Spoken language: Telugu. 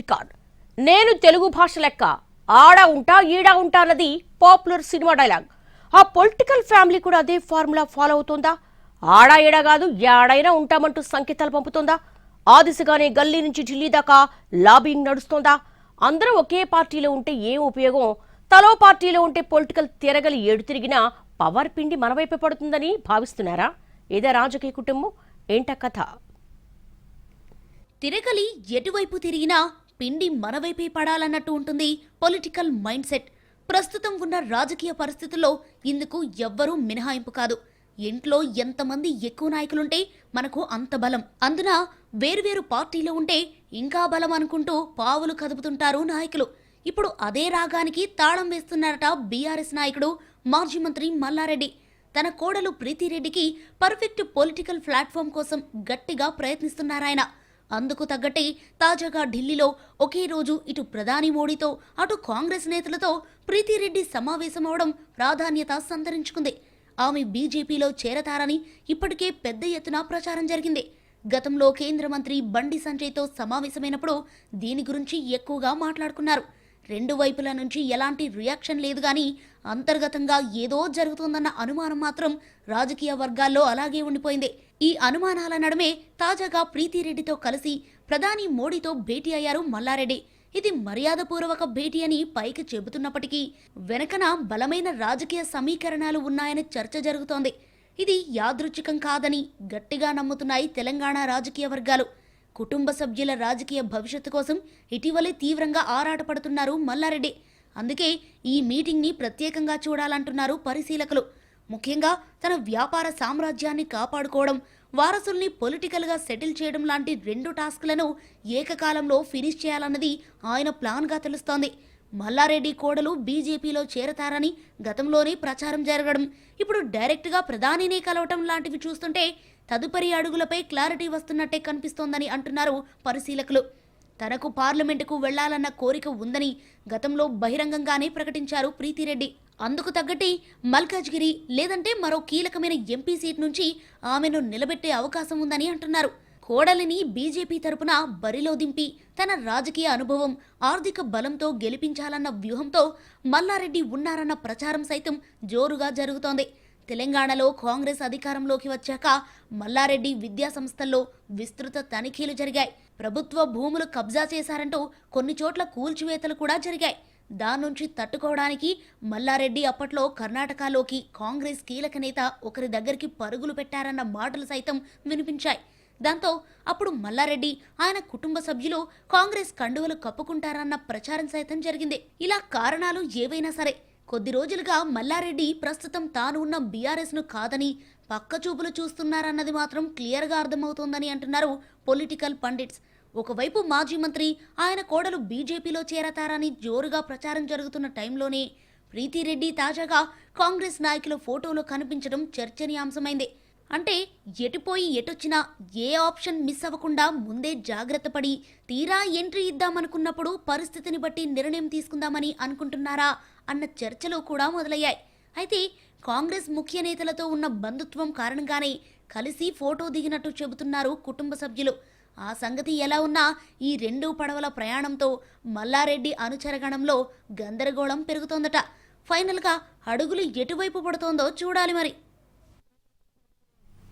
రికార్డ్. నేను తెలుగు భాష లెక్క ఆడ ఉంటా ఈడ ఉంటా అన్నది పాపులర్ సినిమా డైలాగ్. ఆ పొలిటికల్ ఫ్యామిలీ కూడా అదే ఫార్ములా ఫాలో అవుతోందా? ఆడా ఈడ కాదు ఏడైనా ఉంటామంటూ సంకేతాలు పంపుతోందా? ఆ దిశగానే గల్లీ నుంచి ఢిల్లీ దాకా లాబింగ్ నడుస్తోందా? అందరూ ఒకే పార్టీలో ఉంటే ఏం ఉపయోగం? తలో పార్టీలో ఉంటే పొలిటికల్ తిరగలి ఏడు తిరిగినా పవర్ పిండి మన వైపే పడుతుందని భావిస్తున్నారా? ఏదే రాజకీయ కుటుంబం ఏంట కథ? తిరగలి ఎటువైపు తిరిగినా పిండి మనవైపే పడాలన్నట్టు ఉంటుంది పొలిటికల్ మైండ్ సెట్. ప్రస్తుతం ఉన్న రాజకీయ పరిస్థితుల్లో ఇందుకు ఎవ్వరూ మినహాయింపు కాదు. ఇంట్లో ఎంతమంది ఎక్కువ నాయకులుంటే మనకు అంత బలం. అందున వేరువేరు పార్టీలో ఉంటే ఇంకా బలం అనుకుంటూ పావులు కదుపుతుంటారు నాయకులు. ఇప్పుడు అదే రాగానికి తాళం వేస్తున్నారట బీఆర్ఎస్ నాయకుడు మాజీ మంత్రి మల్లారెడ్డి. తన కోడలు ప్రీతిరెడ్డికి పర్ఫెక్ట్ పొలిటికల్ ప్లాట్ఫామ్ కోసం గట్టిగా ప్రయత్నిస్తున్నారాయన. అందుకు తగ్గట్టే తాజాగా ఢిల్లీలో ఒకే రోజు ఇటు ప్రధాని మోడీతో అటు కాంగ్రెస్ నేతలతో ప్రీతిరెడ్డి సమావేశమవడం ప్రాధాన్యత సంతరించుకుంది. ఆమె బీజేపీలో చేరతారని ఇప్పటికే పెద్ద ఎత్తున ప్రచారం జరిగింది. గతంలో కేంద్ర మంత్రి బండి సంజయ్తో సమావేశమైనప్పుడు దీని గురించి ఎక్కువగా మాట్లాడుకున్నారు. రెండు వైపుల నుంచి ఎలాంటి రియాక్షన్ లేదు గాని అంతర్గతంగా ఏదో జరుగుతోందన్న అనుమానం మాత్రం రాజకీయ వర్గాల్లో అలాగే ఉండిపోయింది. ఈ అనుమానాల నడుమే తాజాగా ప్రీతిరెడ్డితో కలిసి ప్రధాని మోడీతో భేటీ అయ్యారు మల్లారెడ్డి. ఇది మర్యాదపూర్వక భేటీ అని పైకి చెబుతున్నప్పటికీ వెనకన బలమైన రాజకీయ సమీకరణాలు ఉన్నాయని చర్చ జరుగుతోంది. ఇది యాదృచ్ఛికం కాదని గట్టిగా నమ్ముతున్నాయి తెలంగాణ రాజకీయ వర్గాలు. కుటుంబ సభ్యుల రాజకీయ భవిష్యత్తు కోసం ఇటీవలే తీవ్రంగా ఆరాటపడుతున్నారు మల్లారెడ్డి. అందుకే ఈ మీటింగ్ని ప్రత్యేకంగా చూడాలంటున్నారు పరిశీలకులు. ముఖ్యంగా తన వ్యాపార సామ్రాజ్యాన్ని కాపాడుకోవడం, వారసుల్ని పొలిటికల్గా సెటిల్ చేయడం లాంటి రెండు టాస్క్లను ఏకకాలంలో ఫినిష్ చేయాలన్నది ఆయన ప్లాన్గా తెలుస్తోంది. మల్లారెడ్డి కోడలు బీజేపీలో చేరతారని గతంలోనే ప్రచారం జరగడం, ఇప్పుడు డైరెక్ట్గా ప్రధానినే కలవటం లాంటివి చూస్తుంటే తదుపరి అడుగులపై క్లారిటీ వస్తున్నట్టే కనిపిస్తోందని అంటున్నారు పరిశీలకులు. తనకు పార్లమెంటుకు వెళ్లాలన్న కోరిక ఉందని గతంలో బహిరంగంగానే ప్రకటించారు ప్రీతిరెడ్డి. అందుకు తగ్గట్టి మల్కాజ్గిరి లేదంటే మరో కీలకమైన ఎంపీ సీట్ నుంచి ఆమెను నిలబెట్టే అవకాశం ఉందని అంటున్నారు. కోడలిని బీజేపీ తరపున బరిలో దింపి తన రాజకీయ అనుభవం, ఆర్థిక బలంతో గెలిపించాలన్న వ్యూహంతో మల్లారెడ్డి ఉన్నారన్న ప్రచారం సైతం జోరుగా జరుగుతోంది. తెలంగాణలో కాంగ్రెస్ అధికారంలోకి వచ్చాక మల్లారెడ్డి విద్యా సంస్థల్లో విస్తృత తనిఖీలు జరిగాయి. ప్రభుత్వ భూములు కబ్జా చేశారంటూ కొన్ని చోట్ల కూల్చివేతలు కూడా జరిగాయి. దాని నుంచి తట్టుకోవడానికి మల్లారెడ్డి అప్పట్లో కర్ణాటకలోకి కాంగ్రెస్ కీలక నేత ఒకరి దగ్గరికి పరుగులు పెట్టారన్న మాటలు సైతం వినిపించాయి. దాంతో అప్పుడు మల్లారెడ్డి, ఆయన కుటుంబ సభ్యులు కాంగ్రెస్ కండువలు కప్పుకుంటారన్న ప్రచారం సైతం జరిగింది. ఇలా కారణాలు ఏవైనా సరే కొద్ది రోజులుగా మల్లారెడ్డి ప్రస్తుతం తాను ఉన్న బీఆర్ఎస్ను కాదని పక్కచూపులు చూస్తున్నారన్నది మాత్రం క్లియర్గా అర్థమవుతోందని అంటున్నారు పొలిటికల్ పండిట్స్. ఒకవైపు మాజీ మంత్రి, ఆయన కోడలు బీజేపీలో చేరతారని జోరుగా ప్రచారం జరుగుతున్న టైంలోనే ప్రీతిరెడ్డి తాజాగా కాంగ్రెస్ నాయకుల ఫోటోలో కనిపించడం చర్చనీయాంశమైంది. అంటే ఎటుపోయి ఎటొచ్చినా ఏ ఆప్షన్ మిస్ అవ్వకుండా ముందే జాగ్రత్త పడి తీరా ఎంట్రీ ఇద్దామనుకున్నప్పుడు పరిస్థితిని బట్టి నిర్ణయం తీసుకుందామని అనుకుంటున్నారా అన్న చర్చలు కూడా మొదలయ్యాయి. అయితే కాంగ్రెస్ ముఖ్య నేతలతో ఉన్న బంధుత్వం కారణంగానే కలిసి ఫోటో దిగినట్టు చెబుతున్నారు కుటుంబ సభ్యులు. ఆ సంగతి ఎలా ఉన్నా ఈ రెండు పడవల ప్రయాణంతో మల్లారెడ్డి అనుచరగణంలో గందరగోళం పెరుగుతోందట. ఫైనల్గా అడుగులు ఎటువైపు పడుతోందో చూడాలి మరి.